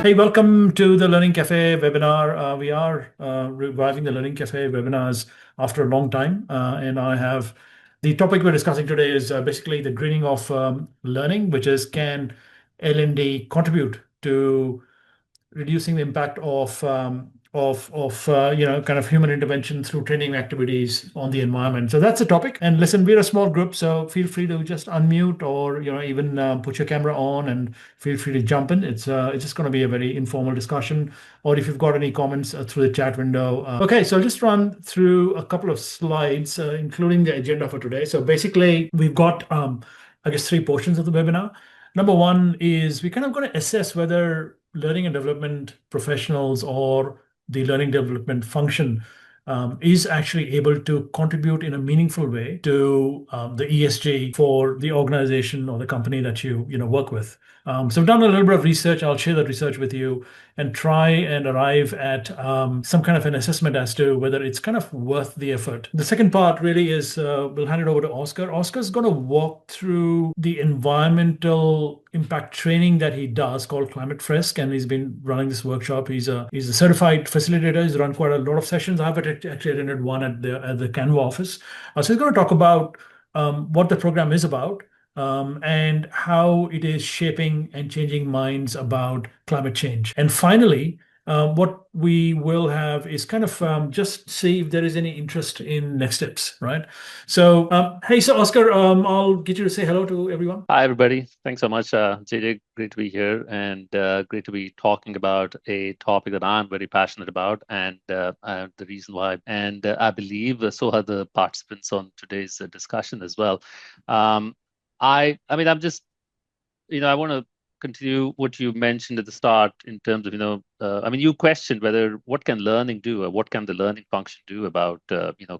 Hey, welcome to the Learning Cafe webinar. We are reviving the Learning Cafe webinars after a long time. And I have the topic we're discussing today is basically the greening of learning, which is can L&D contribute to reducing the impact of kind of human intervention through training activities on the environment. So that's the topic. And listen, we're a small group, so feel free to just unmute or even put your camera on and feel free to jump in. It's just going to be a very informal discussion. Or if you've got any comments through the chat window. Okay, so I'll just run through a couple of slides, including the agenda for today. So basically, we've got I guess 3 portions of the webinar. Number one is we're kind of going to assess whether learning and development professionals or the learning development function is actually able to contribute in a meaningful way to the ESG for the organization or the company that you work with. So I've done a little bit of research. I'll share that research with you and try and arrive at some kind of an assessment as to whether it's kind of worth the effort. The second part really is we'll hand it over to Oscar. Oscar's going to walk through the environmental impact training that he does called Climate Frisk, and he's been running this workshop. He's a certified facilitator. He's run quite a lot of sessions. I've actually attended one at the Canva office. So he's going to talk about what the program is about. And how it is shaping and changing minds about climate change. And finally, what we will have is kind of just see if there is any interest in next steps, right? So, hey, so Oscar, I'll get you to say hello to everyone. Hi, everybody. Thanks so much, JJ. Great to be here and great to be talking about a topic that I'm very passionate about and the reason why. And I believe so are the participants on today's discussion as well. I mean, I'm just, I want to continue what you mentioned at the start in terms of, I mean, you questioned whether what can learning do or what can the learning function do about,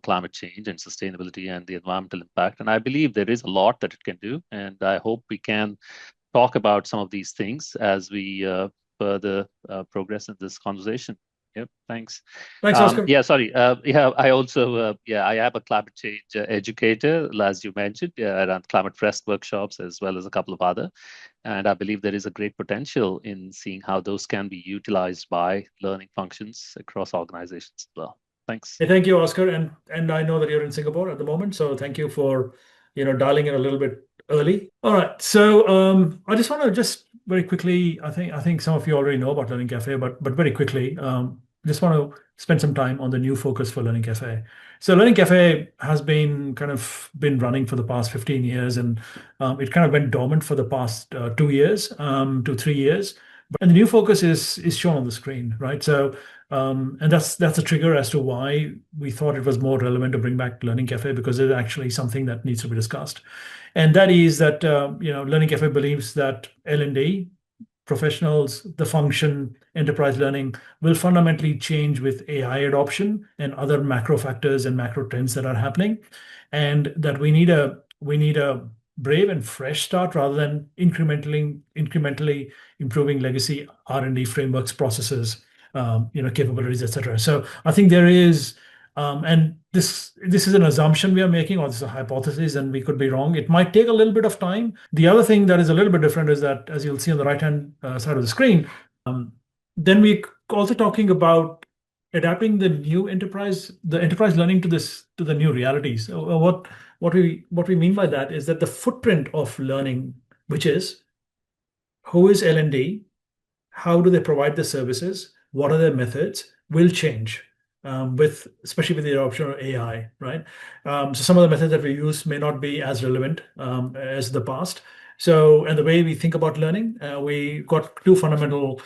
climate change and sustainability and the environmental impact. And I believe there is a lot that it can do. And I hope we can talk about some of these things as we further progress in this conversation. Yep, thanks. Thanks, Oscar. I also, I am a climate change educator, as you mentioned. I run Climate Frisk workshops as well as a couple of other. And I believe there is a great potential in seeing how those can be utilized by learning functions across organizations as well. Thanks. Hey, thank you, Oscar. And I know that you're in Singapore at the moment, so thank you for, dialing in a little bit early. All right, so I just want to very quickly, I think some of you already know about Learning Cafe, but very quickly, just want to spend some time on the new focus for Learning Cafe. So Learning Cafe has been running for the past 15 years, and it kind of went dormant for the past 2 years to 3 years. And the new focus is shown on the screen, right? So and that's a trigger as to why we thought it was more relevant to bring back Learning Cafe, because it's actually something that needs to be discussed. And that is that Learning Cafe believes that L&D professionals, the function, enterprise learning will fundamentally change with AI adoption and other macro factors and macro trends that are happening, and that we need a brave and fresh start rather than incrementally improving legacy R&D frameworks, processes, capabilities, etc. So I think there is. And this is an assumption we are making, or this is a hypothesis, and we could be wrong. It might take a little bit of time. The other thing that is a little bit different is that, as you'll see on the right-hand side of the screen, then we're also talking about adapting the enterprise learning to the new realities. So what we mean by that is that the footprint of learning, which is who is L&D, how do they provide the services, what are their methods, will change. Especially with the adoption of AI, right? So some of the methods that we use may not be as relevant as the past. So, and the way we think about learning, we got 2 fundamental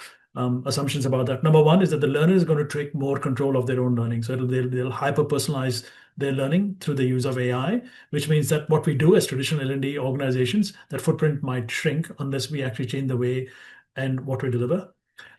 assumptions about that. Number one is that the learner is going to take more control of their own learning. So they'll hyper-personalize their learning through the use of AI, which means that what we do as traditional L&D organizations, that footprint might shrink unless we actually change the way and what we deliver.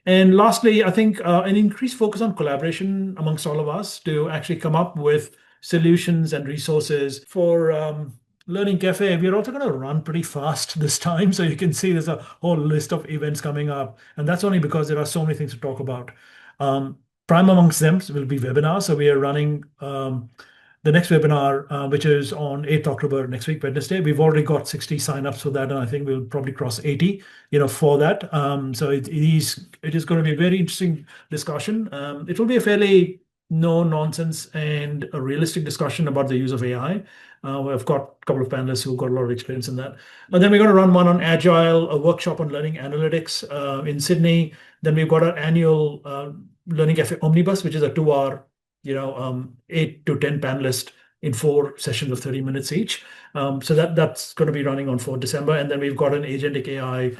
And lastly, I think an increased focus on collaboration amongst all of us to actually come up with solutions and resources for Learning Cafe. We're also going to run pretty fast this time. So you can see there's a whole list of events coming up. And that's only because there are so many things to talk about. Prime amongst them will be webinars. So we are running the next webinar, which is on 8th October, next week, Wednesday. We've already got 60 signups for that, and I think we'll probably cross 80, for that. So it is going to be a very interesting discussion. It will be a fairly no nonsense and a realistic discussion about the use of AI. I've got a couple of panelists who've got a lot of experience in that. And then we're going to run one on Agile, a workshop on learning analytics in Sydney. Then we've got our annual LearningCafe Omnibus, which is a 2 hour, 8 to 10 panelists in 4 sessions of 30 minutes each. So that's going to be running on 4th December. And then we've got an agentic AI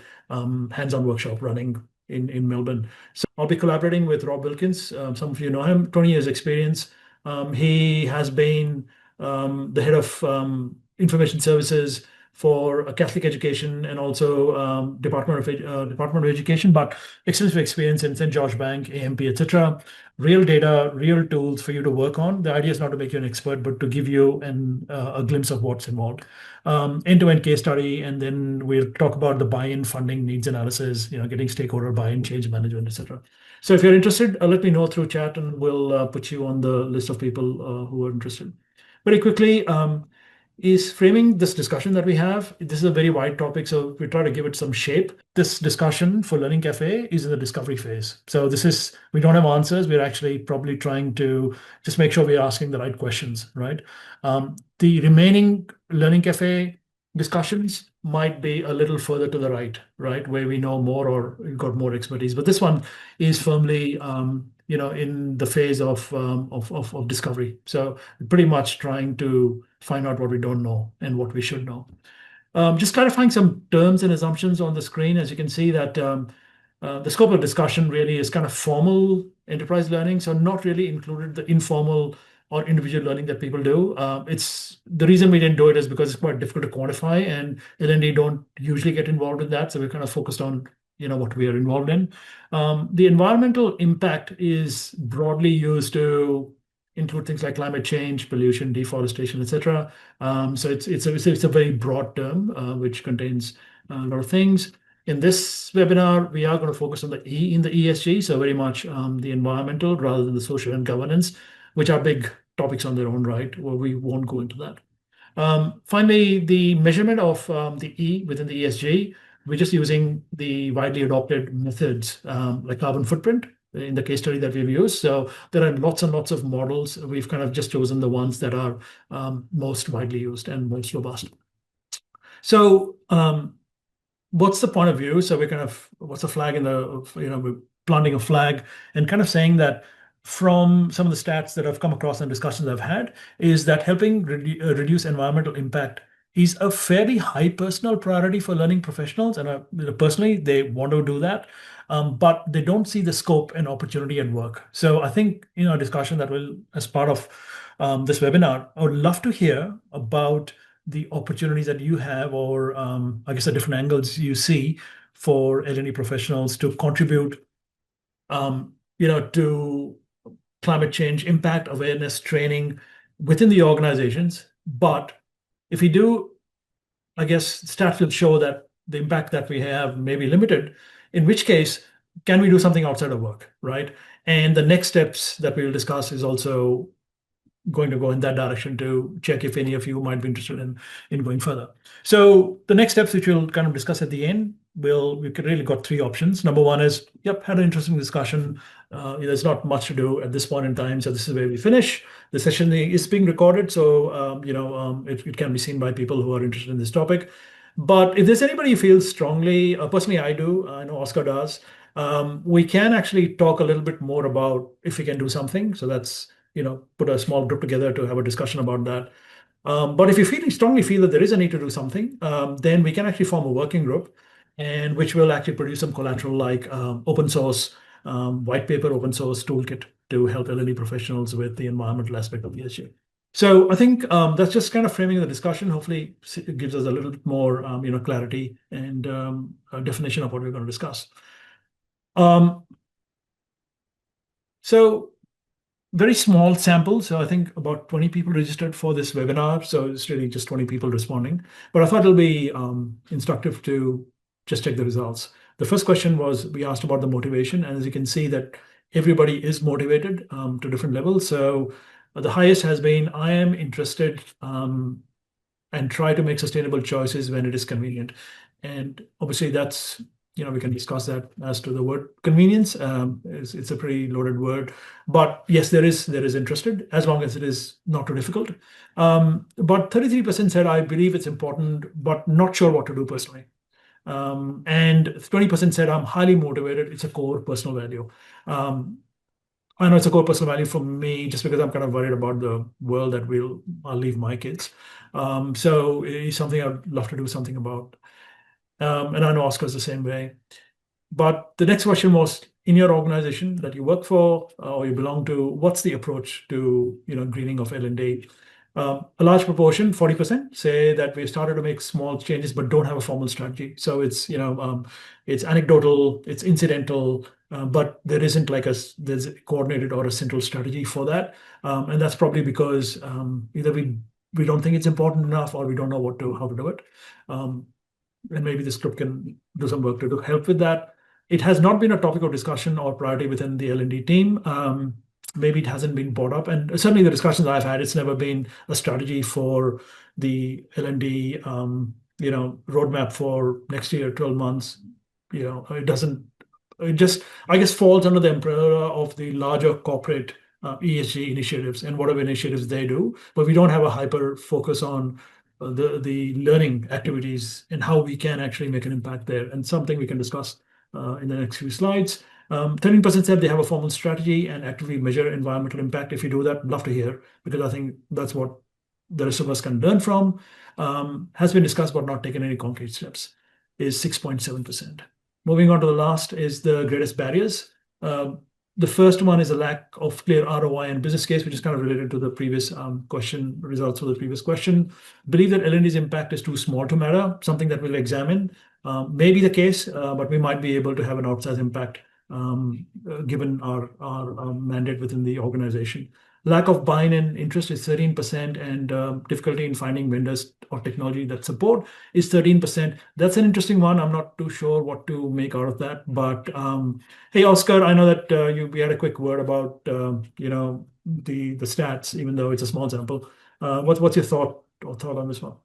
hands-on workshop running in Melbourne. So I'll be collaborating with Rob Wilkins. Some of you know him, 20 years experience. He has been the head of information services for Catholic education and also Department of Education, but extensive experience in St. George Bank, AMP, etc. Real data, real tools for you to work on. The idea is not to make you an expert, but to give you a glimpse of what's involved. End-to-end case study, and then we'll talk about the buy-in, funding, needs analysis, getting stakeholder buy-in, change management, etc. So if you're interested, let me know through chat, and we'll put you on the list of people who are interested. Very quickly, is framing this discussion that we have. This is a very wide topic, so we try to give it some shape. This discussion for Learning Cafe is in the discovery phase. So we don't have answers. We're actually probably trying to just make sure we're asking the right questions, right? The remaining Learning Cafe discussions might be a little further to the right, where we know more or we've got more expertise. But this one is firmly, in the phase of discovery. So pretty much trying to find out what we don't know and what we should know. Just clarifying some terms and assumptions on the screen. As you can see that the scope of discussion really is kind of formal enterprise learning, so not really included the informal or individual learning that people do. It's the reason we didn't do it is because it's quite difficult to quantify, and L&D don't usually get involved in that. So we're kind of focused on what we are involved in. The environmental impact is broadly used to include things like climate change, pollution, deforestation, etc. So it's a very broad term which contains a lot of things. In this webinar, we are going to focus on the E in the ESG, so very much the environmental rather than the social and governance, which are big topics on their own right, where we won't go into that. Finally, the measurement of the E within the ESG, we're just using the widely adopted methods like carbon footprint in the case study that we've used. So there are lots and lots of models. We've kind of just chosen the ones that are most widely used and most robust. So what's the point of view? So what's the flag in we're planting a flag and kind of saying that from some of the stats that I've come across and discussions I've had is that helping reduce environmental impact is a fairly high personal priority for learning professionals. And personally, they want to do that, but they don't see the scope and opportunity at work. So I think, a discussion that will, as part of this webinar, I would love to hear about the opportunities that you have, or I guess the different angles you see for L&D professionals to contribute, to climate change impact awareness training within the organizations. But if we do, I guess stats will show that the impact that we have may be limited, in which case, can we do something outside of work, right? And the next steps that we will discuss is also going to go in that direction to check if any of you might be interested in going further. So the next steps, which we'll kind of discuss at the end, we could really got 3 options. Number one is, had an interesting discussion. There's not much to do at this point in time, so this is where we finish. The session is being recorded, so it can be seen by people who are interested in this topic. But if there's anybody who feels strongly, personally I do, I know Oscar does, we can actually talk a little bit more about if we can do something. So that's put a small group together to have a discussion about that. But if you strongly feel that there is a need to do something, then we can actually form a working group, and which will actually produce some collateral like open source, white paper, open source toolkit to help L&D professionals with the environmental aspect of ESG. So I think that's just kind of framing the discussion. Hopefully it gives us a little bit more clarity and a definition of what we're going to discuss. So very small sample. So I think about 20 people registered for this webinar. So it's really just 20 people responding. But I thought it'll be instructive to just check the results. The first question was, we asked about the motivation. And as you can see that everybody is motivated to different levels. So The highest has been, I am interested and try to make sustainable choices when it is convenient. And obviously that's, we can discuss that as to the word convenience. It's a pretty loaded word, but yes, there is interested as long as it is not too difficult. But 33% said, I believe it's important, but not sure what to do personally. And 20% said, I'm highly motivated. It's a core personal value. Um, I know it's a core personal value for me just because I'm kind of worried about the world that I'll leave my kids. So it's something I'd love to do something about. And I know Oscar's the same way. But the next question was, in your organization that you work for or you belong to, what's the approach to greening of L&D? A large proportion, 40%, say that we've started to make small changes but don't have a formal strategy. So it's anecdotal, it's incidental, but there isn't there's a coordinated or a central strategy for that. And that's probably because either we don't think it's important enough or we don't know how to do it. And maybe this group can do some work to help with that. It has not been a topic of discussion or priority within the L&D team. Maybe it hasn't been brought up, and certainly the discussions I've had, it's never been a strategy for the L&D, roadmap for next year, 12 months. It doesn't. It just, I guess, falls under the umbrella of the larger corporate ESG initiatives and whatever initiatives they do, but we don't have a hyper focus on the learning activities and how we can actually make an impact there, and something we can discuss in the next few slides. 13% said they have a formal strategy and actively measure environmental impact. If you do that, love to hear, because I think that's what the rest of us can learn from. Has been discussed but not taken any concrete steps, is 6.7%. Moving on to the last is the greatest barriers. The first one is a lack of clear ROI and business case, which is kind of related to the previous question, results of the previous question. Believe that L&D's impact is too small to matter, something that we'll examine. May be the case, but we might be able to have an outsized impact given our mandate within the organization. Lack of buy-in and interest is 13%, and difficulty in finding vendors or technology that support is 13%. That's an interesting one. I'm not too sure what to make out of that. But hey, Oscar, I know that we had a quick word about the stats, even though it's a small sample. What's your thought on this one?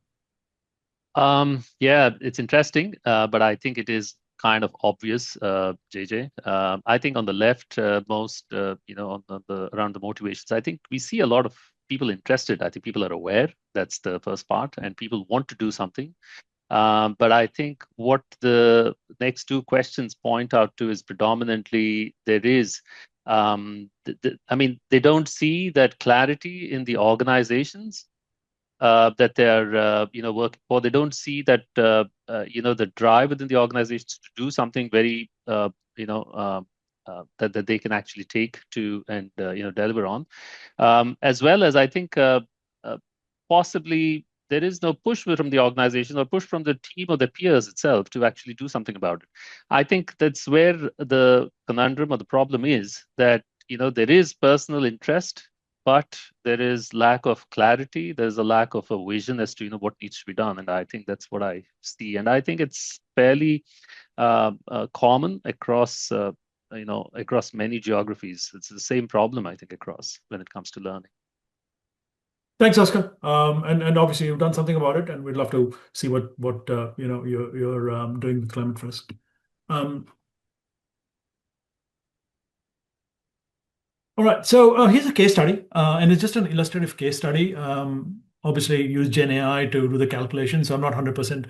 Yeah, it's interesting, but I think it is kind of obvious, JJ. I think on the left, most, on around the motivations, I think we see a lot of people interested. I think people are aware. That's the first part, and people want to do something. But I think what the next two questions point out to is predominantly there is, I mean, they don't see that clarity in the organizations that they're working for. They don't see that the drive within the organizations to do something very that they can actually take to and deliver on, as well as I think possibly there is no push from the organization or push from the team or the peers itself to actually do something about it. I think that's where the conundrum or the problem is, that there is personal interest, but there is lack of clarity. There's a lack of a vision as to what needs to be done, and I think that's what I see. And I think it's fairly common across across many geographies. It's the same problem, I think, across when it comes to learning. Thanks, Oscar. And obviously you've done something about it, and we'd love to see what you're doing with Climate First. All right, so here's a case study, and it's just an illustrative case study. Obviously, use Gen AI to do the calculations, so I'm not 100%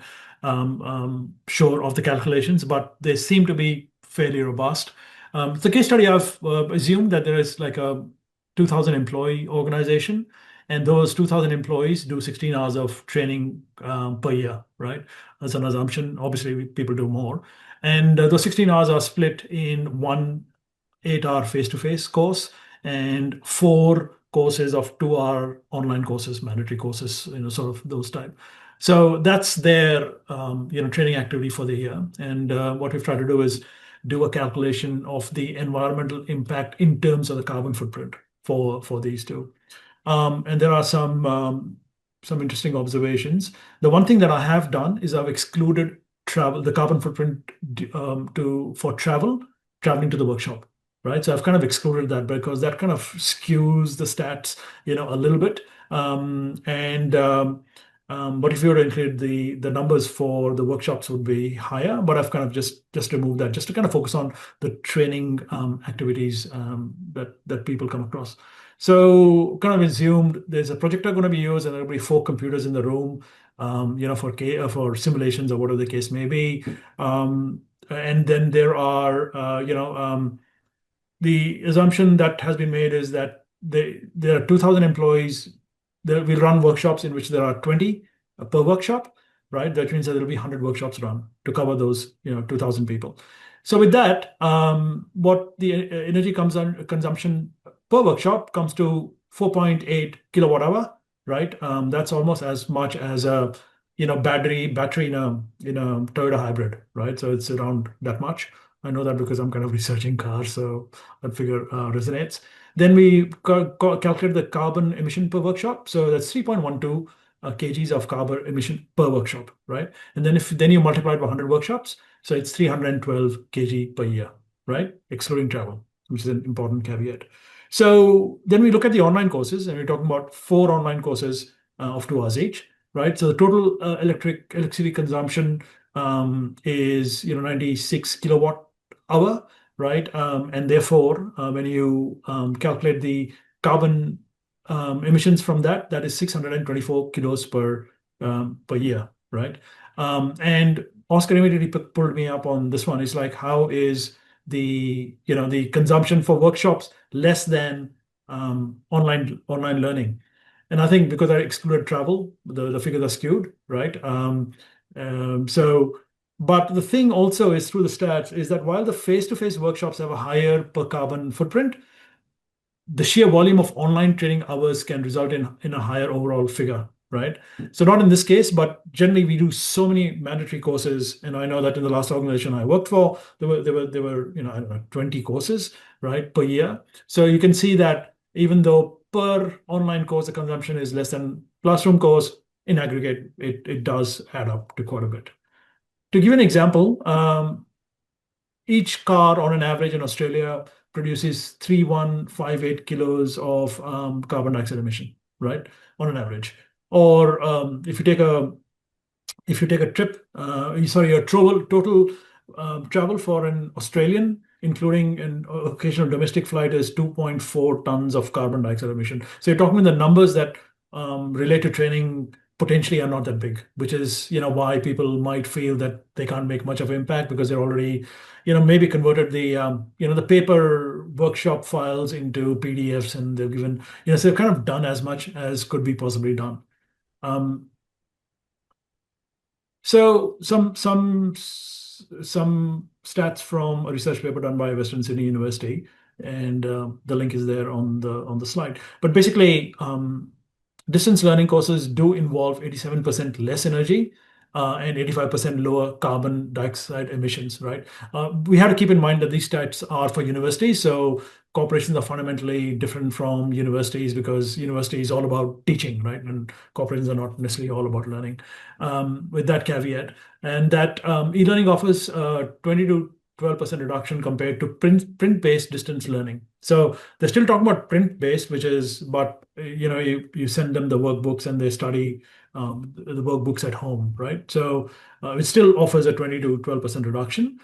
sure of the calculations, but they seem to be fairly robust. The case study, I've assumed that there is like a 2,000 employee organization, and those 2,000 employees do 16 hours of training per year, right? That's an assumption. Obviously, people do more. And those 16 hours are split in one 8-hour face-to-face course and 4 courses of 2-hour online courses, mandatory courses, sort of those type. So that's their training activity for the year. And what we've tried to do is do a calculation of the environmental impact in terms of the carbon footprint for these two. And there are some interesting observations. The one thing that I have done is I've excluded travel, the carbon footprint for traveling to the workshop. right? So I've kind of excluded that because that kind of skews the stats, a little bit. But if you were to include the numbers for the workshops would be higher, but I've kind of just removed that just to kind of focus on the training activities that people come across. So kind of assumed there's a projector going to be used, and there'll be four computers in the room, for simulations or whatever the case may be. And then there are, the assumption that has been made is that there are 2,000 employees. We run workshops in which there are 20 per workshop, right? That means that there will be 100 workshops run to cover those 2,000 people. So with that, what the energy consumption per workshop comes to 4.8 kilowatt hour, right? That's almost as much as a battery in a Toyota hybrid, right? So it's around that much. I know that because I'm kind of researching cars, so that figure resonates. Then we calculate the carbon emission per workshop. So that's 3.12 kgs of carbon emission per workshop, right? And then you multiply it by 100 workshops, so it's 312 kg per year, right? Excluding travel, which is an important caveat. So then we look at the online courses, and we're talking about 4 online courses of 2 hours each, right? So the total electricity consumption is 96 kilowatt hour, right? And therefore, when you calculate the carbon emissions from that, that is 624 kilos per year, right? And Oscar immediately pulled me up on this one. It's like, how is the consumption for workshops less than online learning? And I think because I excluded travel, the figures are skewed, right? So but the thing also is through the stats is that while the face-to-face workshops have a higher per carbon footprint, the sheer volume of online training hours can result in a higher overall figure, right? So not in this case, but generally we do so many mandatory courses, and I know that in the last organization I worked for, there were I don't know, 20 courses, right, per year. So you can see that even though per online course the consumption is less than classroom course, in aggregate it does add up to quite a bit. To give an example, each car on an average in Australia produces 3,158 kilos of carbon dioxide emission, right? On an average. Or if you take a trip, sorry, your total travel for an Australian, including an occasional domestic flight, is 2.4 tons of carbon dioxide emission. So you're talking about the numbers that relate to training potentially are not that big, which is why people might feel that they can't make much of impact because they're already maybe converted the paper workshop files into PDFs, and they've given so they've kind of done as much as could be possibly done. Um, so some stats from a research paper done by Western Sydney University, and the link is there on the slide. But basically, distance learning courses do involve 87% less energy and 85% lower carbon dioxide emissions, right? We have to keep in mind that these stats are for universities, so corporations are fundamentally different from universities because university is all about teaching, right? And corporations are not necessarily all about learning. With that caveat, and that e-learning offers 20 to 12% reduction compared to print-based distance learning. So they're still talking about print-based, but you send them the workbooks and they study the workbooks at home, right? So it still offers a 20 to 12% reduction.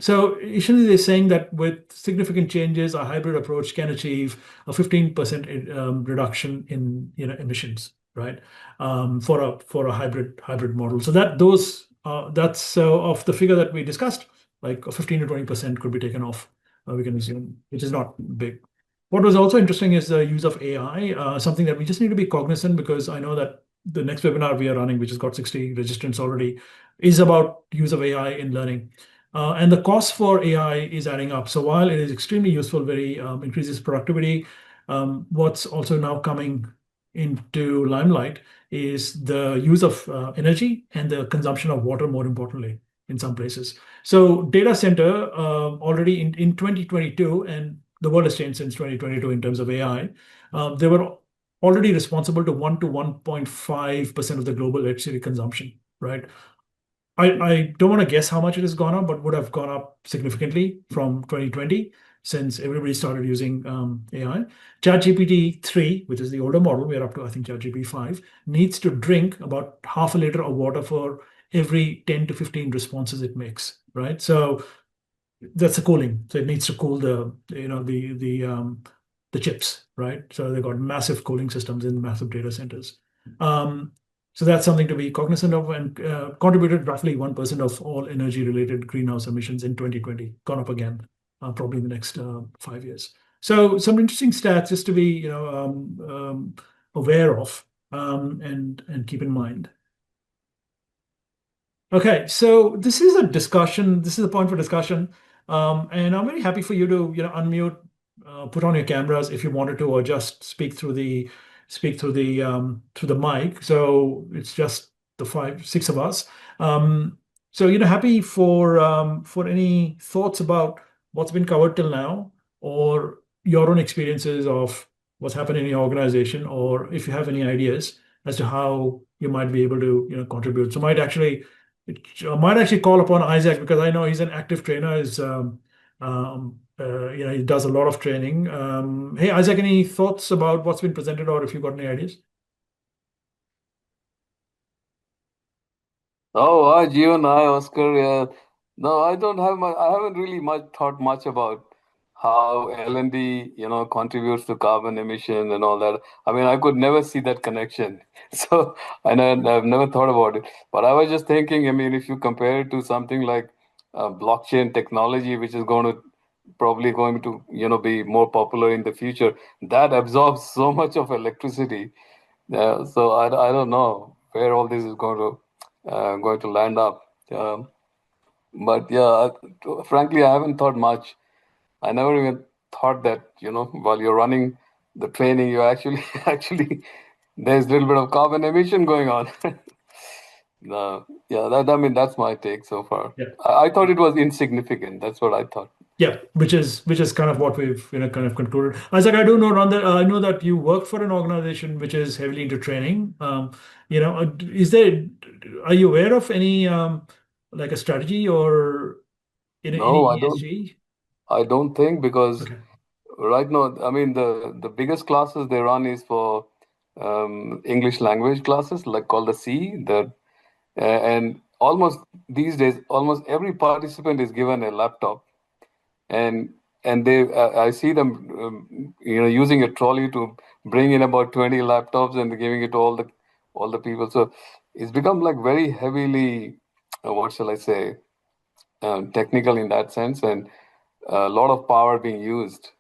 So essentially, they're saying that with significant changes, a hybrid approach can achieve a 15% reduction in emissions, right? For a hybrid model. So that's of the figure that we discussed, like 15 to 20% could be taken off. We can assume, which is not big. What was also interesting is the use of AI, something that we just need to be cognizant, because I know that the next webinar we are running, which has got 60 registrants already, is about use of AI in learning. And the cost for AI is adding up. So while it is extremely useful, very increases productivity, what's also now coming into limelight is the use of energy and the consumption of water, more importantly, in some places. So data center already in 2022, and the world has changed since 2022 in terms of AI, they were already responsible to 1 to 1.5% of the global electricity consumption, right? I don't want to guess how much it has gone up, but would have gone up significantly from 2020. since everybody started using AI. ChatGPT 3, which is the older model, we're up to, I think, ChatGPT 5, needs to drink about half a liter of water for every 10 to 15 responses it makes, right? So that's the cooling. So it needs to cool the chips, right? So they've got massive cooling systems in massive data centers. Um, so that's something to be cognizant of, and contributed roughly 1% of all energy-related greenhouse emissions in 2020, gone up again, probably in the next 5 years. So some interesting stats just to be, aware of, and keep in mind. Okay, so this is a discussion. This is a point for discussion, and I'm very happy for you to unmute, put on your cameras if you wanted to, or just speak through the mic. So it's just the five, six of us. So happy for any thoughts about what's been covered till now, or your own experiences of what's happened in your organization, or if you have any ideas as to how you might be able to contribute. So I might actually call upon Isaac because I know he's an active trainer. He does a lot of training. Hey, Isaac, any thoughts about what's been presented, or if you've got any ideas? Oh, hi, Jeevan. Hi, Oscar. Yeah. No, I don't have much. I haven't really thought much about how L&D, contributes to carbon emission and all that. I mean, I could never see that connection. So, I've never thought about it. But I was just thinking, I mean, if you compare it to something like blockchain technology, which is probably going to, be more popular in the future, that absorbs so much of electricity. Yeah, so I don't know where all this is going to land up. But yeah, frankly, I haven't thought much. I never even thought that while you're running the training, you actually actually there's a little bit of carbon emission going on. Yeah, I mean that's my take so far. Yeah. I thought it was insignificant. That's what I thought. Yeah, which is kind of what we've kind of concluded. Isaac, I do know, Ron, that I know that you work for an organization which is heavily into training. Is there are you aware of any like a strategy or in No, ESG? I don't think because Okay. right now, I mean, the biggest classes they run is for English language classes, like called the C. And almost these days, almost every participant is given a laptop, and I see them, using a trolley to bring in about 20 laptops and giving it to all the people. So it's become like very heavily, what shall I say, technical in that sense, and a lot of power being used.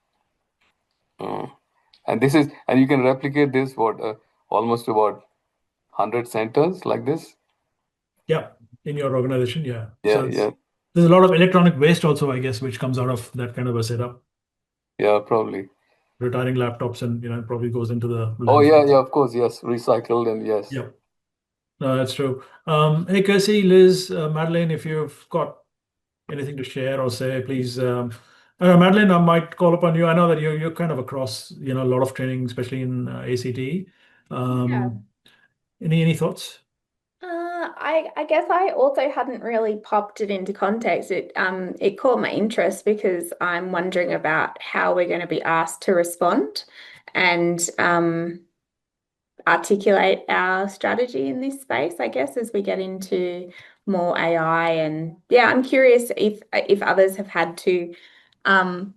Uh, and you can replicate this almost about 100 centers like this. Yeah, in your organization, yeah. Yeah, So yeah, there's a lot of electronic waste also, I guess, which comes out of that kind of a setup. yeah, probably. Retiring laptops, and probably goes into the Oh yeah, landfill. yeah, of course, yes, recycled, and yes. Yeah, no, that's true. Hey, Kirsty, Liz, Madeline, if you've got anything to share or say, please. Madeline, I might call upon you. I know that you're kind of across, a lot of training, especially in ACT. Yeah. Any thoughts? I guess I also hadn't really popped it into context. It caught my interest because I'm wondering about how we're going to be asked to respond and articulate our strategy in this space, I guess, as we get into more AI. And yeah, I'm curious if others have had to um,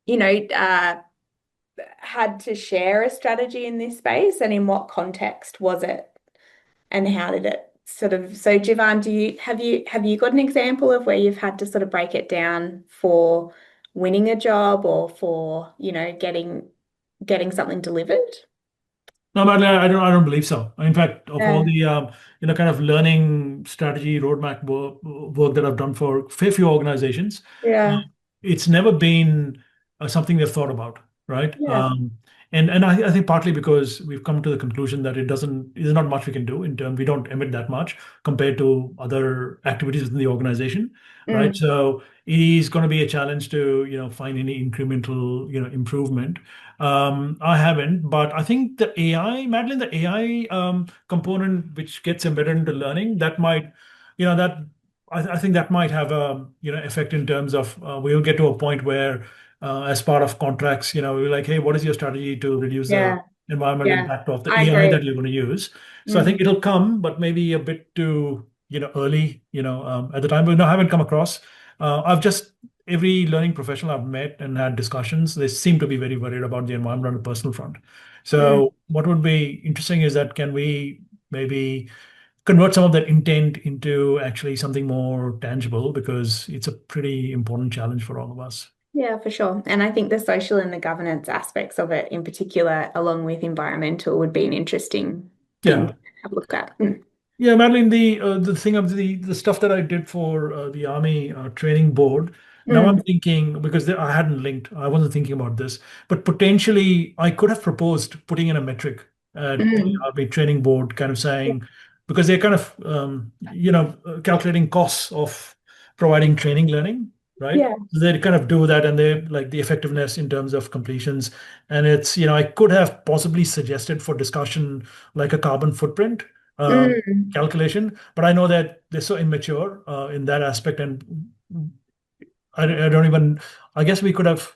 you know, uh, had to share a strategy in this space, and in what context was it? And how did it sort of, so Jivan, do you got an example of where you've had to sort of break it down for winning a job or for, getting something delivered? No, but I don't believe so. In fact, of all Yeah. the kind of learning strategy roadmap work that I've done for fair few organizations, uh, Yeah. it's never been something they've thought about, right? Yeah. And I think partly because we've come to the conclusion that there's not much we can do in terms we don't emit that much compared to other activities within the organization, right? Mm. So it is going to be a challenge to find any incremental improvement. I haven't, but I think the AI, Madeline, the AI component which gets embedded into learning, that might, that I think that might have a effect in terms of we'll get to a point where as part of contracts, we're like, hey, what is your strategy to reduce the Yeah, environmental yeah, impact of the I AI that agree. you're going to use? So I think it'll come, but maybe a bit too early, at the time. But no, I haven't come across. I've just every learning professional I've met and had discussions, they seem to be very worried about the environment on the personal front. Mm. So what would be interesting is that can we maybe convert some of that intent into actually something more tangible because it's a pretty important challenge for all of us. Yeah, for sure. And I think the social and the governance aspects of it in particular, along with environmental, would be an interesting thing Yeah. to have a look at. Mm. Yeah, Madeline, the thing of the stuff that I did for the Army training board. Now I'm Mm. thinking because I hadn't linked, I wasn't thinking about this, but potentially I could have proposed putting in a metric at the Mm. Army training board, kind of Yeah. saying because they're kind of calculating costs of providing training learning, right? Yeah. So they kind of do that, and they like the effectiveness in terms of completions, and it's I could have possibly suggested for discussion like a carbon footprint. Um, Mm. calculation, but I know that they're so immature in that aspect, and I don't even. I guess we could have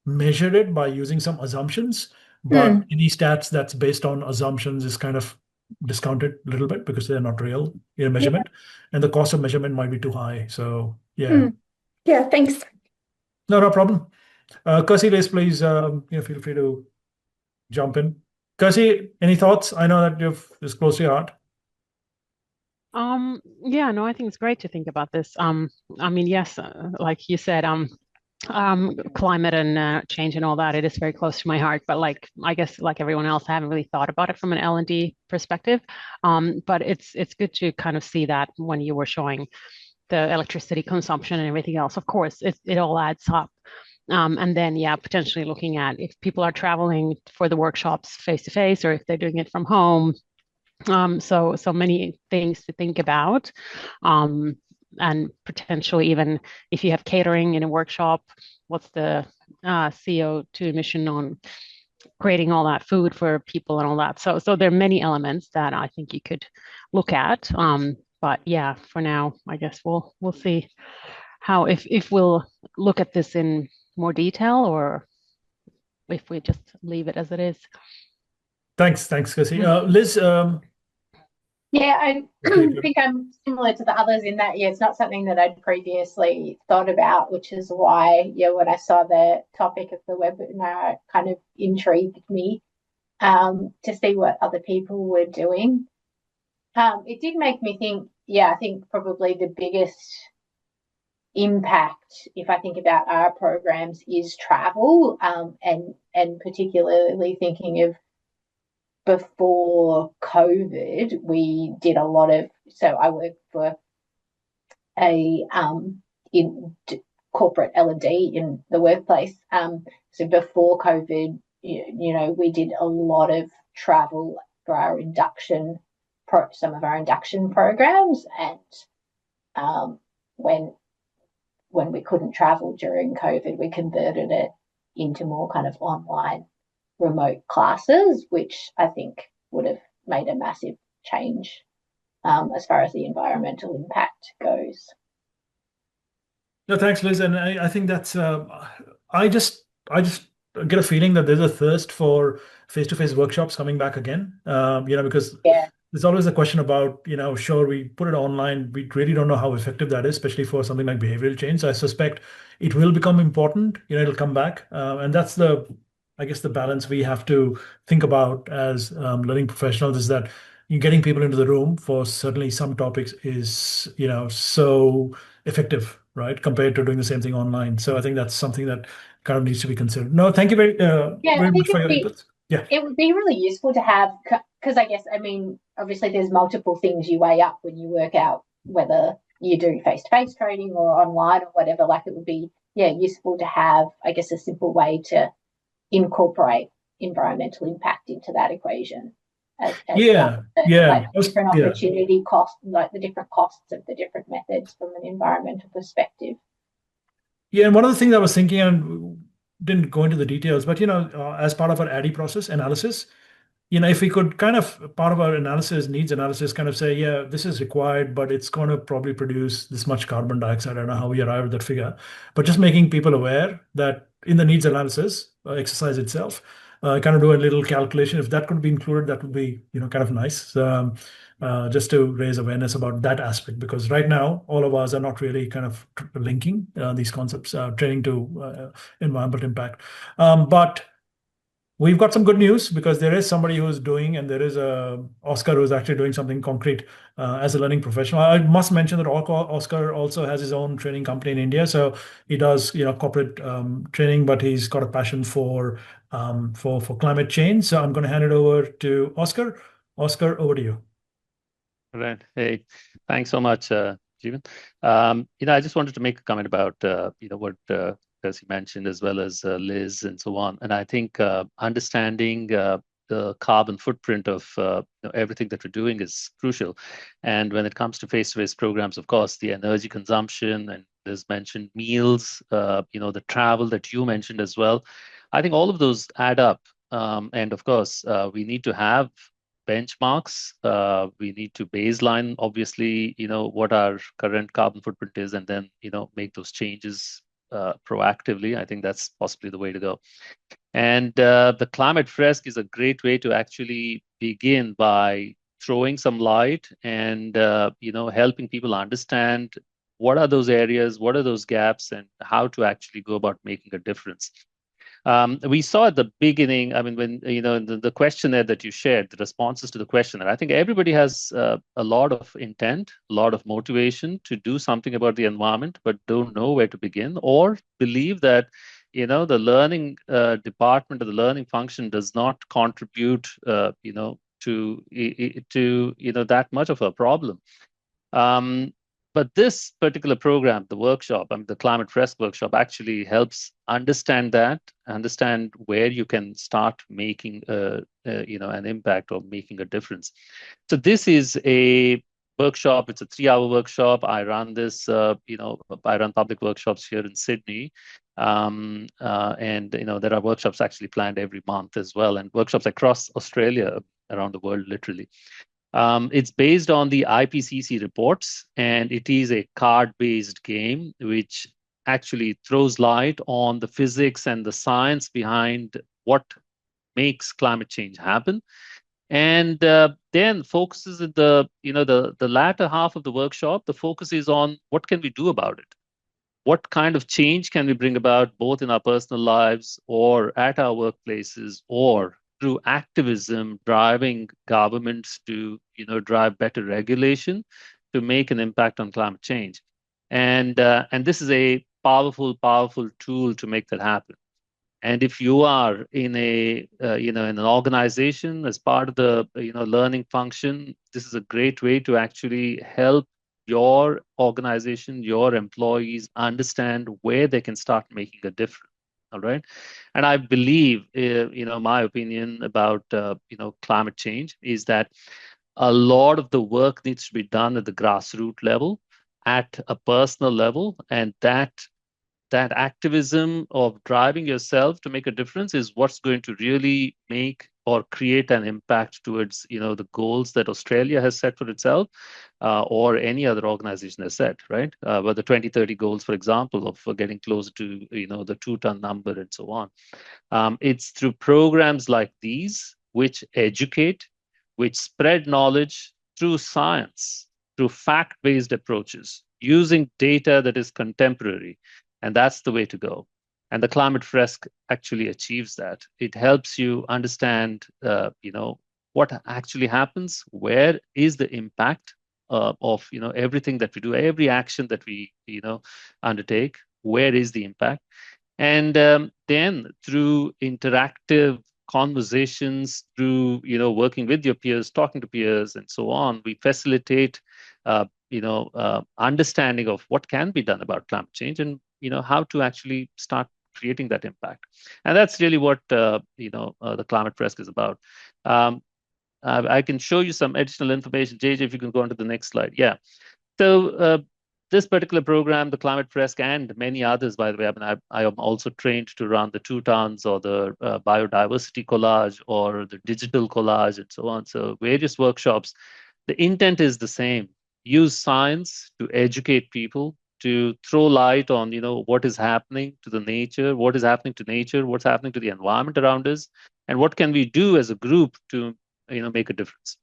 measured it by using some assumptions, but Mm. any stats that's based on assumptions is kind of discounted a little bit because they're not real in Yeah. measurement, and the cost of measurement might be too high. So yeah, Mm. Yeah, thanks. no problem. Kirsty, please, feel free to jump in. Kirsty, any thoughts? I know that you've this close to your heart. Yeah, no, I think it's great to think about this. I mean, yes, like you said, climate and change and all that, it is very close to my heart. But like, I guess like everyone else, I haven't really thought about it from an L&D perspective. But it's good to kind of see that when you were showing the electricity consumption and everything else. Of course, it all adds up. And then, yeah, potentially looking at if people are traveling for the workshops face to face, or if they're doing it from home, so many things to think about. And potentially even if you have catering in a workshop, what's the CO2 emission on creating all that food for people and all that. So there are many elements that I think you could look at. But yeah, for now, I guess we'll see how if we'll look at this in more detail or if we just leave it as it is. Thanks, Kirsty. Mm. Liz, Yeah, I okay, good. think I'm similar to the others in that, yeah, it's not something that I'd previously thought about, which is why, yeah, when I saw the topic of the webinar, it kind of intrigued me to see what other people were doing. It did make me think, yeah, I think probably the biggest impact, if I think about our programs, is travel, and particularly thinking of before COVID, we did a lot of, so I worked for a in corporate L&D in the workplace. So before COVID, we did a lot of travel for our some of our induction programs, and when we couldn't travel during COVID, we converted it into more kind of online remote classes, which I think would have made a massive change as far as the environmental impact goes. No, thanks, Liz. And I think that's I just get a feeling that there's a thirst for face-to-face workshops coming back again. Because Yeah, there's always a question about, sure, we put it online, we really don't know how effective that is, especially for something like behavioral change. So I suspect it will become important, it'll come back. And that's I guess, the balance we have to think about as learning professionals is that getting people into the room for certainly some topics is, so effective, right, compared to doing the same thing online. So I think that's something that kind of needs to be considered. No, thank you yeah, I very much think for your inputs. Yeah. it would be really useful to have, because I guess, I mean, obviously there's multiple things you weigh up when you work out whether you do face-to-face training or online or whatever. Like, it would be, yeah, useful to have, I guess, a simple way to incorporate environmental impact into that equation as Yeah. like Yeah. different Yeah. opportunity costs, like the different costs of the different methods from an environmental perspective. Yeah. And one of the things I was thinking, and didn't go into the details, but as part of our ADDIE process analysis, if we could kind of, part of our analysis, needs analysis, kind of say, yeah, this is required, but it's going to probably produce this much carbon dioxide. I don't know how we arrived at that figure, but just making people aware that in the needs analysis exercise itself, kind of do a little calculation. If that could be included, that would be, kind of nice. Just to raise awareness about that aspect, because right now all of us are not really kind of linking these concepts, training to environmental impact. But we've got some good news, because there is somebody who's doing, and there is Oscar who's actually doing something concrete as a learning professional. I must mention that Oscar also has his own training company in India, so he does corporate training, but he's got a passion for climate change. So I'm going to hand it over to Oscar. Oscar, over to you. Right. Hey, thanks so much, Jeevan. I just wanted to make a comment about what Percy mentioned, as well as Liz and so on. And I think understanding the carbon footprint of everything that we're doing is crucial. And when it comes to face-to-face programs, of course, the energy consumption, and Liz mentioned meals, the travel that you mentioned as well. I think all of those add up. And of course, we need to have benchmarks. We need to baseline, obviously, what our current carbon footprint is, and then, make those changes proactively. I think that's possibly the way to go. And the climate fresk is a great way to actually begin by throwing some light and, helping people understand what are those areas, what are those gaps, and how to actually go about making a difference. We saw at the beginning, I mean, when, the questionnaire that you shared, the responses to the questionnaire, I think everybody has a lot of intent, a lot of motivation to do something about the environment, but don't know where to begin, or believe that, the learning department or the learning function does not contribute, to that much of a problem. But this particular program, the workshop, the Climate Fresk workshop, actually helps understand where you can start making an impact or making a difference. So this is a workshop. It's a 3-hour workshop. I run this, I run public workshops here in Sydney. And there are workshops actually planned every month as well, and workshops across Australia, around the world, literally. It's based on the IPCC reports, and it is a card-based game, which actually throws light on the physics and the science behind what makes climate change happen. And then focuses at the latter half of the workshop. The focus is on what can we do about it? What kind of change can we bring about, both in our personal lives or at our workplaces, or through activism, driving governments to drive better regulation to make an impact on climate change. And this is a powerful tool to make that happen. And if you are in in an organization as part of the learning function, this is a great way to actually help your organization, your employees understand where they can start making a difference. All right. And I believe, my opinion about, climate change is that a lot of the work needs to be done at the grassroots level, at a personal level, and that activism of driving yourself to make a difference is what's going to really make or create an impact towards the goals that Australia has set for itself, or any other organization has set, right? But the 2030 goals, for example, of getting closer to the 2-ton number and so on. It's through programs like these which educate, which spread knowledge through science, through fact-based approaches, using data that is contemporary. And that's the way to go. And the Climate Fresk actually achieves that. It helps you understand, what actually happens, where is the impact of everything that we do, every action that we undertake, where is the impact, and then through interactive conversations, through working with your peers, talking to peers, and so on, we facilitate understanding of what can be done about climate change, and how to actually start creating that impact. And that's really what the Climate Fresk is about. I can show you some additional information. JJ, if you can go on to the next slide. Yeah. So this particular program, the Climate Fresk, and many others, by the way, I mean, I am also trained to run the 2 tons or the biodiversity collage or the digital collage and so on. So various workshops. The intent is the same. Use science to educate people, to throw light on, what is happening to the nature, what is happening to nature, what's happening to the environment around us, and what can we do as a group to, make a difference.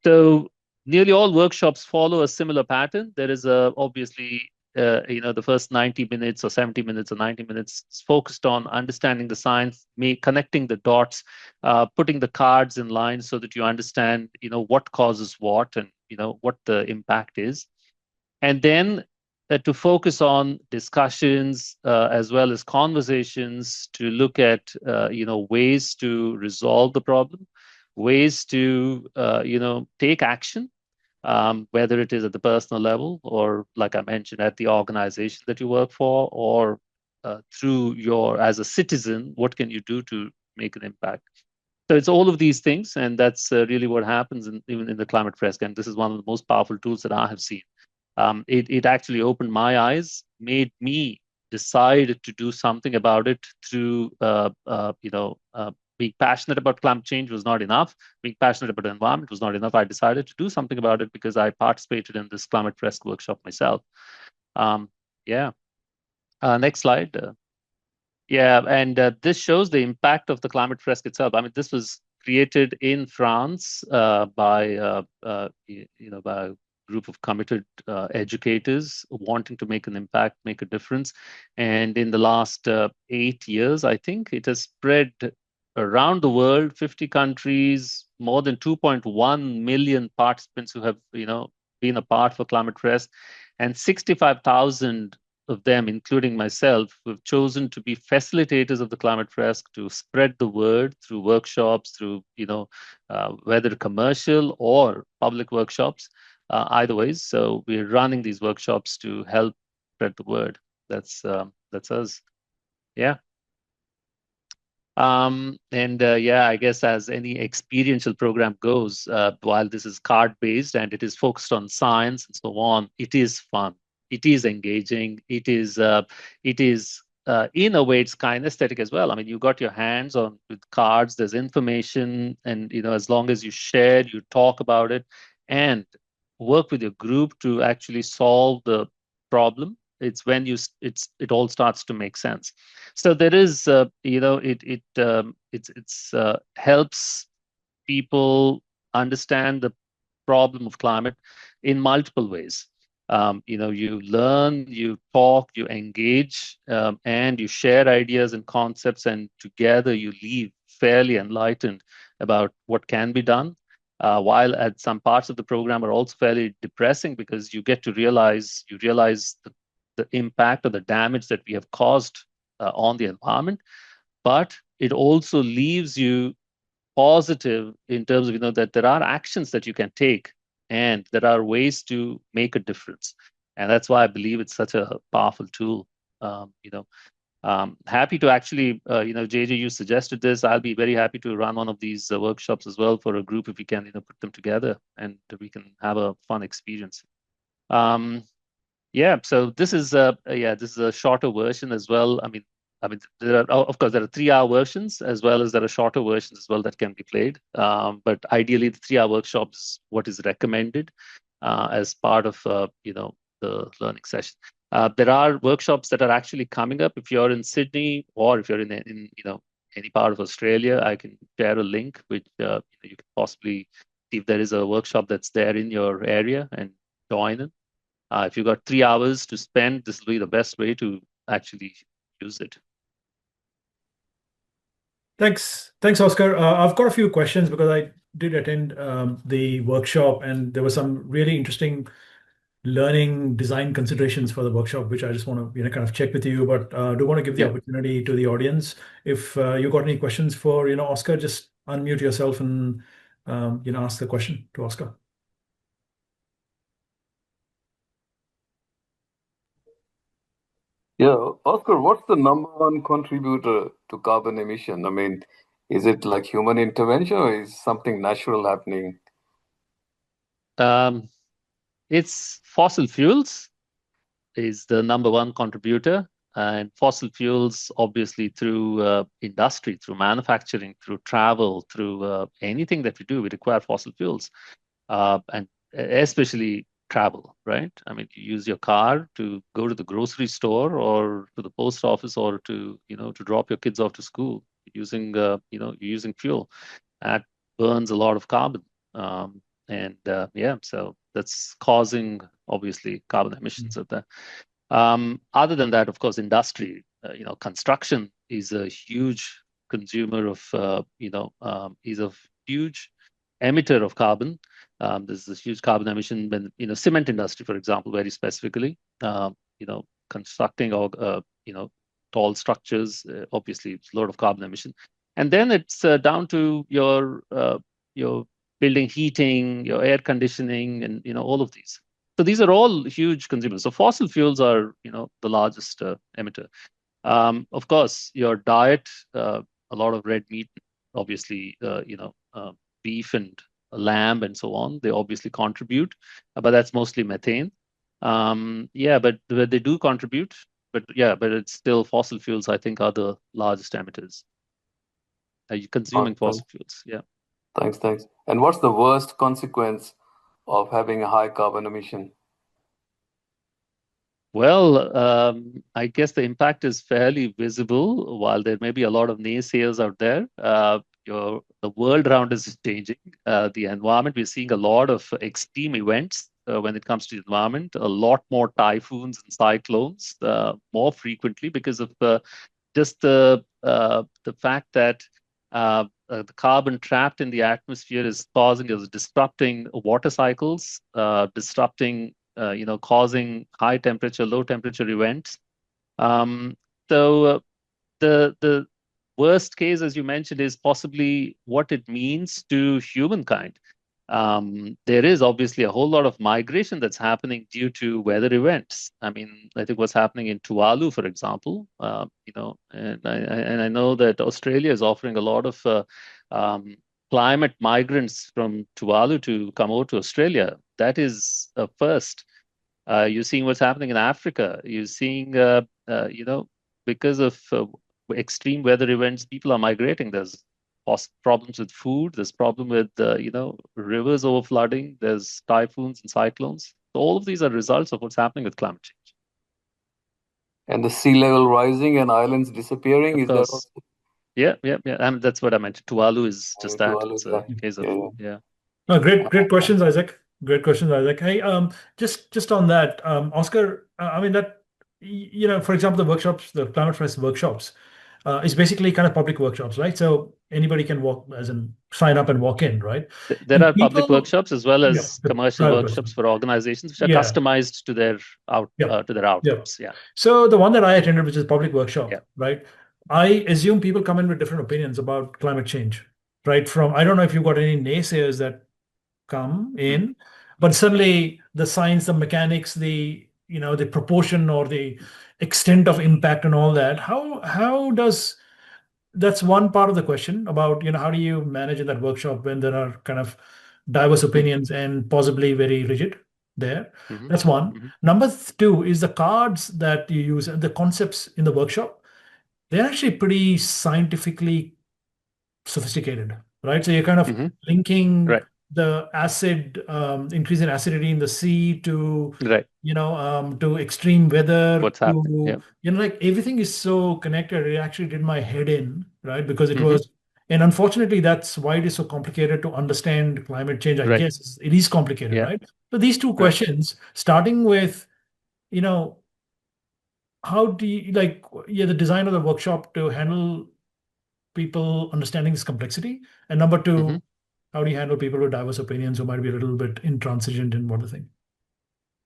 So nearly all workshops follow a similar pattern. There is obviously, the first 90 minutes or 70 minutes or 90 minutes is focused on understanding the science, connecting the dots, putting the cards in line so that you understand, what causes what and, what the impact is. And then to focus on discussions as well as conversations to look at, ways to resolve the problem, ways to, take action, whether it is at the personal level or, like I mentioned, at the organization that you work for, or through as a citizen, what can you do to make an impact? So it's all of these things, and that's really what happens even in the Climate Fresk. And this is one of the most powerful tools that I have seen. It actually opened my eyes, made me decide to do something about it through, being passionate about climate change was not enough. Being passionate about the environment was not enough. I decided to do something about it because I participated in this Climate Fresk workshop myself. Yeah. Next slide. Yeah, and this shows the impact of the Climate Fresk itself. I mean, this was created in France by by a group of committed educators wanting to make an impact, make a difference. And in the last 8 years, I think it has spread around the world, 50 countries, more than 2.1 million participants who have been a part for Climate Fresk, and 65,000 of them, including myself, who have chosen to be facilitators of the Climate Fresk to spread the word through workshops, through whether commercial or public workshops, either ways. So we're running these workshops to help spread the word. That's us. Yeah. I guess as any experiential program goes, while this is card-based and it is focused on science and so on, it is fun. It is engaging. It is in a way, it's kinesthetic as well. I mean, you got your hands on with cards, there's information, and as long as you share, you talk about it, and work with your group to actually solve the problem. It's when it all starts to make sense. So there is, it helps people understand the problem of climate in multiple ways. You learn, you talk, you engage, and you share ideas and concepts, and together you leave fairly enlightened about what can be done. While at some parts of the program are also fairly depressing because you get to realize the impact or the damage that we have caused on the environment, but it also leaves you positive in terms of that there are actions that you can take and there are ways to make a difference, and that's why I believe it's such a powerful tool. Happy to actually, JJ, you suggested this. I'll be very happy to run one of these workshops as well for a group if we can, put them together and we can have a fun experience. Yeah, so this is a shorter version as well. I mean, there are, of course, there are 3-hour versions as well as there are shorter versions as well that can be played. But ideally, the 3-hour workshop is what is recommended as part of the learning session. There are workshops that are actually coming up. If you're in Sydney or if you're in any part of Australia, I can share a link which you can possibly see if there is a workshop that's there in your area and join in. If you've got 3 hours to spend, this will be the best way to actually use it. Thanks, Oscar. I've got a few questions because I did attend the workshop, and there were some really interesting learning design considerations for the workshop, which I just want to kind of check with you. But do want to give the opportunity to the audience. If you got any questions for Oscar, just unmute yourself and ask the question to Oscar. Yeah, Oscar, what's the number one contributor to carbon emission? I mean, is it like human intervention or is something natural happening? It's fossil fuels. is the #1 contributor, and fossil fuels, obviously, through industry, through manufacturing, through travel, through anything that we do, we require fossil fuels, and especially travel, right? I mean, you use your car to go to the grocery store or to the post office or to drop your kids off to school, using you're using fuel that burns a lot of carbon, and so that's causing, obviously, carbon emissions of that. Other than that, of course, industry, construction is a huge consumer of, is a huge emitter of carbon. There's this huge carbon emission when, cement industry, for example, very specifically, constructing or, tall structures, obviously, it's a lot of carbon emission. And then it's down to your building heating, your air conditioning, and, all of these. So these are all huge consumers. So fossil fuels are, the largest emitter. Of course, your diet, a lot of red meat, obviously, beef and lamb and so on, they obviously contribute, but that's mostly methane. But they do contribute, but it's still fossil fuels, I think, are the largest emitters. Are you consuming fossil fuels? Yeah. Thanks. And what's the worst consequence of having a high carbon emission? Well, I guess the impact is fairly visible. While there may be a lot of naysayers out there, the world around us is changing. The environment, we're seeing a lot of extreme events when it comes to the environment. A lot more typhoons and cyclones more frequently because of just the fact that the carbon trapped in the atmosphere is disrupting water cycles, disrupting, causing high temperature, low temperature events. So the worst case, as you mentioned, is possibly what it means to humankind. There is obviously a whole lot of migration that's happening due to weather events. I mean, I think what's happening in Tuvalu, for example, and I know that Australia is offering a lot of climate migrants from Tuvalu to come over to Australia. That is a first. You're seeing what's happening in Africa. You're seeing, because of extreme weather events, people are migrating. There's problems with food. There's problem with, rivers overflooding. There's typhoons and cyclones. So all of these are results of what's happening with climate change. And the sea level rising and islands disappearing, is that also? Yeah. And that's what I meant. Tuvalu is just that. Tuvalu, It's a case of, yeah. No, great questions, Isaac. Great questions, Isaac. Hey, just on that, Oscar, I mean that, for example, the workshops, the Climate Fest workshops, is basically kind of public workshops, right? So anybody can sign up and walk in, right? There are public workshops as well as commercial workshops for organizations which are customized to their outcomes. Yeah. So the one that I attended, which is public workshop, right? I assume people come in with different opinions about climate change, right? I don't know if you've got any naysayers that come in, but certainly the science, the mechanics, the proportion or the extent of impact and all that. That's one part of the question about, how do you manage in that workshop when there are kind of diverse opinions and possibly very rigid there. That's one. Number two is the cards that you use and the concepts in the workshop. They're actually pretty scientifically sophisticated, right? So you're kind of linking the increase in acidity in the sea to, to extreme weather. What's happening? Like everything is so connected. It actually did my head in, right? Because it was, and unfortunately, that's why it is so complicated to understand climate change. I guess it is complicated, right? So these two questions, starting with, how do you the design of the workshop to handle people understanding this complexity, and number two, how do you handle people with diverse opinions who might be a little bit intransigent in what they think?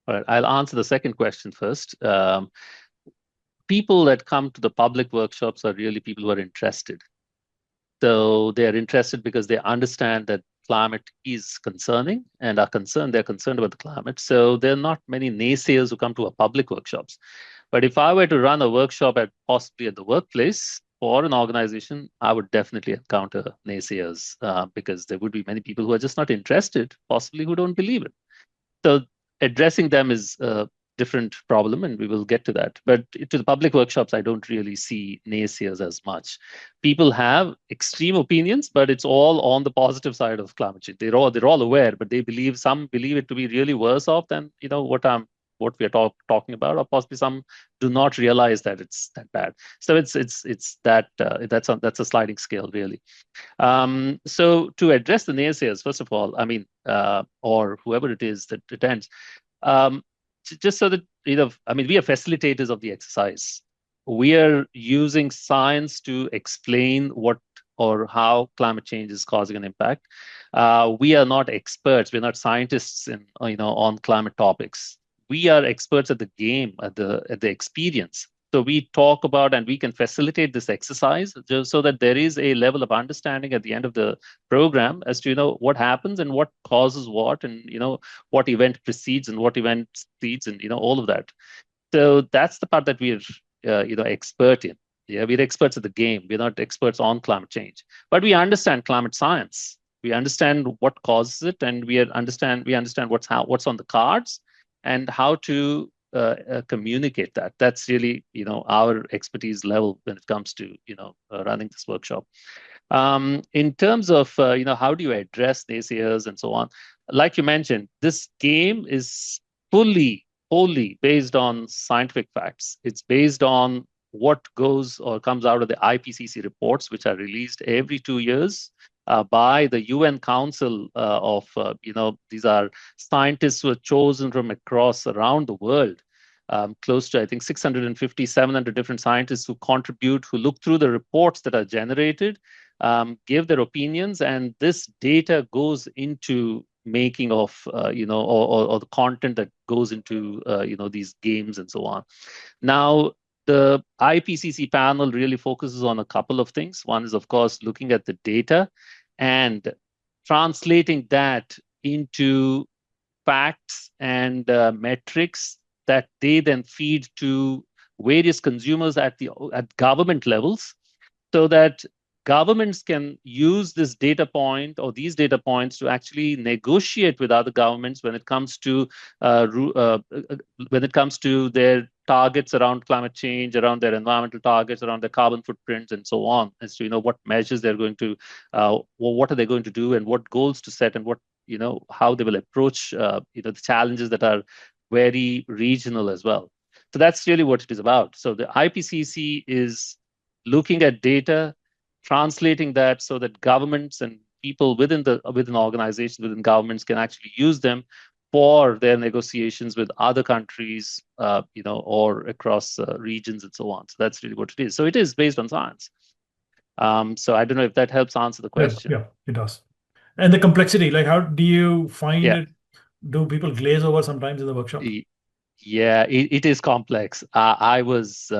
All right, I'll answer the second question first. People that come to the public workshops are really people who are interested. So they are interested because they understand that climate is concerning and are concerned. They're concerned about the climate. So there are not many naysayers who come to our public workshops. But if I were to run a workshop possibly at the workplace for an organization, I would definitely encounter naysayers because there would be many people who are just not interested, possibly who don't believe it. So addressing them is different problem, and we will get to that. But to the public workshops, I don't really see naysayers as much. People have extreme opinions, but it's all on the positive side of climate change. They're all aware, but some believe it to be really worse off than what we are talking about, or possibly some do not realize that it's that bad. So it's that that's a sliding scale, really. So to address the naysayers, first of all, or whoever it is that attends, just so that we are facilitators of the exercise. We are using science to explain what or how climate change is causing an impact. We are not experts. We're not scientists on climate topics. We are experts at the game, at the experience. So we talk about and we can facilitate this exercise just so that there is a level of understanding at the end of the program as to what happens and what causes what, and what event precedes and what event succeeds, and all of that. So that's the part that we're expert in. Yeah, we're experts at the game. We're not experts on climate change, but we understand climate science. We understand what causes it, and we understand what's on the cards and how to communicate that. That's really our expertise level when it comes to running this workshop. In terms of how do you address naysayers and so on, like you mentioned, this game is wholly based on scientific facts. It's based on what goes or comes out of the IPCC reports, which are released every 2 years by the UN Council these are scientists who are chosen from around the world. Close to, I think, 650, 700 different scientists who contribute, who look through the reports that are generated, give their opinions, and this data goes into making of, or the content that goes into, these games and so on. Now, the IPCC panel really focuses on a couple of things. One is, of course, looking at the data and translating that into facts and metrics that they then feed to various consumers at government levels, so that governments can use this data point or these data points to actually negotiate with other governments when it comes to their targets around climate change, around their environmental targets, around their carbon footprints, and so on, as to what measures they're going to, what are they going to do, and what goals to set, and what how they will approach the challenges that are very regional as well. So that's really what it is about. So the IPCC is looking at data, translating that so that governments and people within organizations, within governments, can actually use them for their negotiations with other countries, or across regions and so on. So that's really what it is. So it is based on science. So I don't know if that helps answer the question. Yeah, it does. And the complexity, like, how do you find it? Do people glaze over sometimes in the workshop? Yeah, it is complex. I was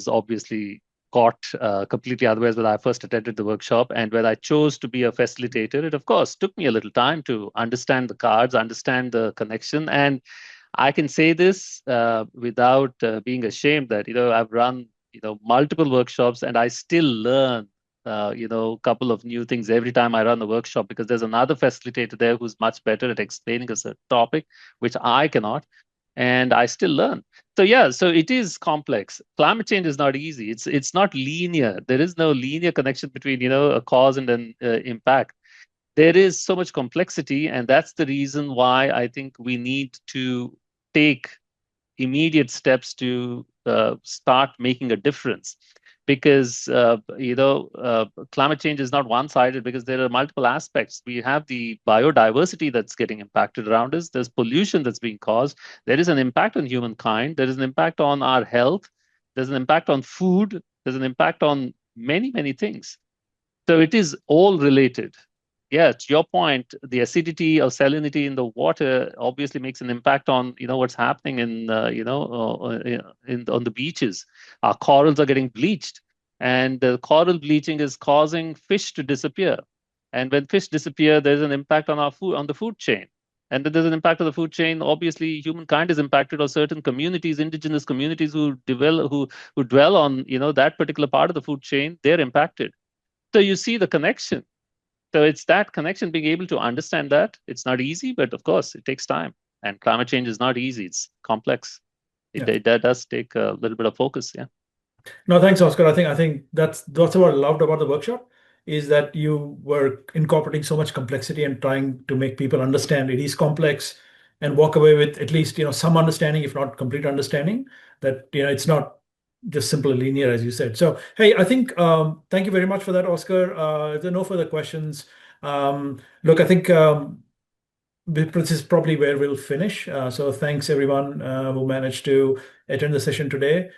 obviously caught completely otherwise when I first attended the workshop, and when I chose to be a facilitator, it of course took me a little time to understand the cards, understand the connection. And I can say this without being ashamed that I've run multiple workshops, and I still learn a couple of new things every time I run a workshop, because there's another facilitator there who's much better at explaining a certain topic, which I cannot, and I still learn. So yeah, so it is complex. Climate change is not easy. It's not linear. There is no linear connection between a cause and an impact. There is so much complexity, and that's the reason why I think we need to take immediate steps to start making a difference. Because climate change is not one-sided, because there are multiple aspects. We have the biodiversity that's getting impacted around us. There's pollution that's being caused. There is an impact on humankind. There is an impact on our health. There's an impact on food. There's an impact on many, many things. So it is all related. Yeah, to your point, the acidity or salinity in the water obviously makes an impact on what's happening in on the beaches. Our corals are getting bleached, and the coral bleaching is causing fish to disappear. And when fish disappear, there's an impact on the food chain. And then there's an impact on the food chain. Obviously, humankind is impacted, or certain communities, indigenous communities who dwell on that particular part of the food chain, they're impacted. So you see the connection. So it's that connection, being able to understand that. It's not easy, but of course, it takes time. And climate change is not easy. It's complex. Yeah. That does take a little bit of focus. Yeah. No, thanks, Oscar. I think that's what I loved about the workshop, is that you were incorporating so much complexity and trying to make people understand it is complex and walk away with at least some understanding, if not complete understanding, that it's not just simple and linear, as you said. So hey, I think thank you very much for that, Oscar. If there are no further questions, look, I think this is probably where we'll finish. So thanks everyone who managed to attend the session today.